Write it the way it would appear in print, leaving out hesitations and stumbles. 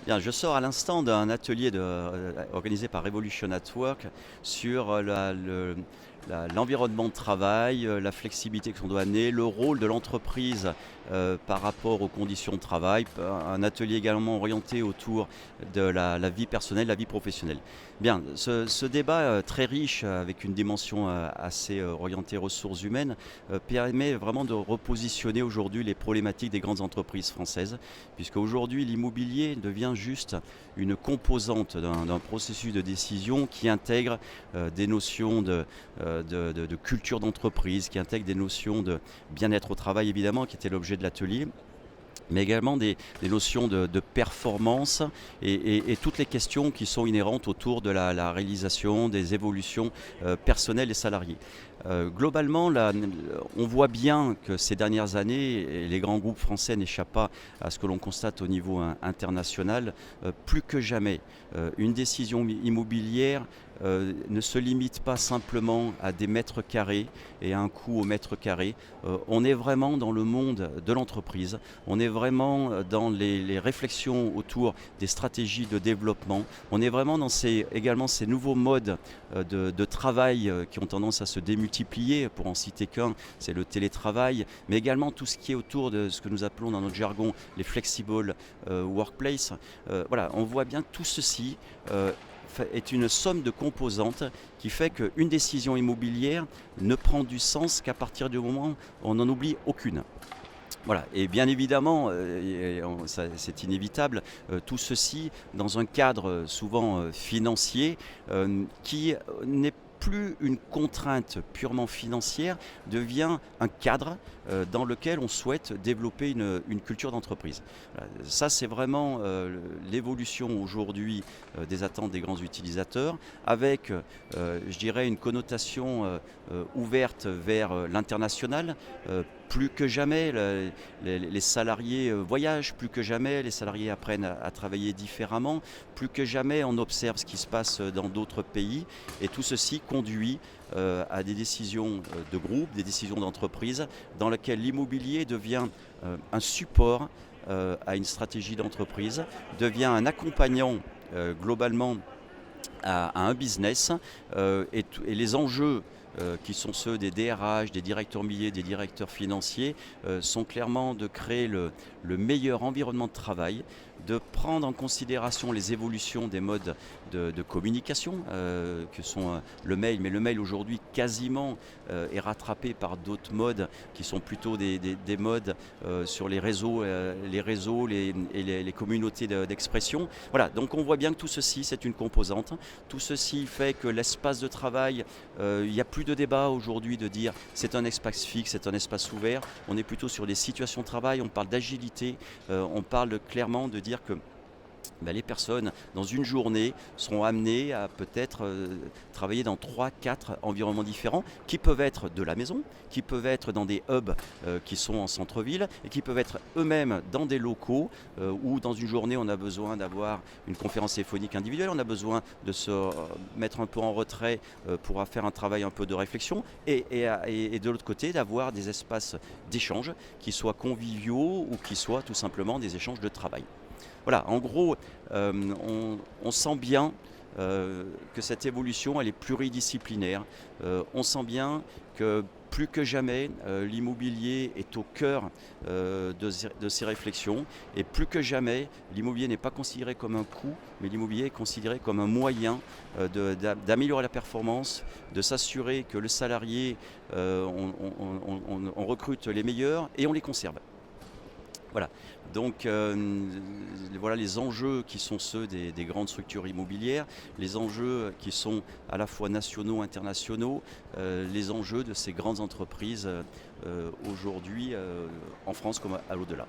Bien, je sors à l'instant d'un atelier organisé par Revolution at Work sur l'environnement de travail, la flexibilité que l'on doit amener, le rôle de l'entreprise par rapport aux conditions de travail, un atelier également orienté autour de la vie personnelle, la vie professionnelle. Bien, ce débat très riche avec une dimension assez orientée ressources humaines permet vraiment de repositionner aujourd'hui les problématiques des grandes entreprises françaises, puisque aujourd'hui l'immobilier devient juste une composante d'un processus de décision qui intègre des notions de culture d'entreprise, qui intègre des notions de bien-être au travail évidemment, qui était l'objet de l'atelier, mais également des notions de performance et toutes les questions qui sont inhérentes autour de la réalisation des évolutions personnelles des salariés. Globalement, on voit bien que ces dernières années, et les grands groupes français n'échappent pas à ce que l'on constate au niveau international, plus que jamais, une décision immobilière ne se limite pas simplement à des mètres carrés et à un coût au mètre carré. On est vraiment dans le monde de l'entreprise, on est vraiment dans les réflexions autour des stratégies de développement, on est vraiment dans également ces nouveaux modes de travail qui ont tendance à se démultiplier. Pour en citer qu'un, c'est le télétravail, mais également tout ce qui est autour de ce que nous appelons dans notre jargon les flexible workplace. Voilà, on voit bien tout ceci est une somme de composantes qui fait qu'une décision immobilière ne prend du sens qu'à partir du moment où on n'en oublie aucune. Voilà, et bien évidemment, c'est inévitable, tout ceci dans un cadre souvent financier qui n'est plus une contrainte purement financière, devient un cadre dans lequel on souhaite développer une culture d'entreprise. Voilà, ça, c'est vraiment l'évolution aujourd'hui des attentes des grands utilisateurs, avec, je dirais, une connotation ouverte vers l'international. Plus que jamais, les salariés voyagent, plus que jamais, les salariés apprennent à travailler différemment, plus que jamais, on observe ce qui se passe dans d'autres pays, et tout ceci conduit à des décisions de groupe, des décisions d'entreprise, dans lesquelles l'immobilier devient un support à une stratégie d'entreprise, devient un accompagnant globalement à un business et les enjeux qui sont ceux des DRH, des directeurs immobiliers, des directeurs financiers, sont clairement de créer le meilleur environnement de travail, de prendre en considération les évolutions des modes de communication, que sont le mail, mais le mail aujourd'hui quasiment est rattrapé par d'autres modes qui sont plutôt des modes sur les réseaux, les communautés d'expression. Voilà, donc on voit bien que tout ceci c'est une composante. Tout ceci fait que l'espace de travail, il n'y a plus de débat aujourd'hui de dire c'est un espace fixe, c'est un espace ouvert. On est plutôt sur des situations de travail, on parle d'agilité, on parle clairement de dire que les personnes, dans une journée, seront amenées à peut-être travailler dans 3, 4 environnements différents, qui peuvent être de la maison, qui peuvent être dans des hubs qui sont en centre-ville, et qui peuvent être eux-mêmes dans des locaux où, dans une journée, on a besoin d'avoir une conférence téléphonique individuelle, on a besoin de se mettre un peu en retrait pour faire un travail un peu de réflexion, et de l'autre côté, d'avoir des espaces d'échange qui soient conviviaux ou qui soient tout simplement des échanges de travail. Voilà, en gros, on sent bien que cette évolution, elle est pluridisciplinaire. On sent bien que plus que jamais, l'immobilier est au cœur de ces réflexions. Et plus que jamais, l'immobilier n'est pas considéré comme un coût, mais l'immobilier est considéré comme un moyen d'améliorer la performance, de s'assurer que le salarié, on recrute les meilleurs et on les conserve. Voilà, donc voilà les enjeux qui sont ceux des grandes structures immobilières, les enjeux qui sont à la fois nationaux, internationaux, les enjeux de ces grandes entreprises aujourd'hui en France comme à l'au-delà.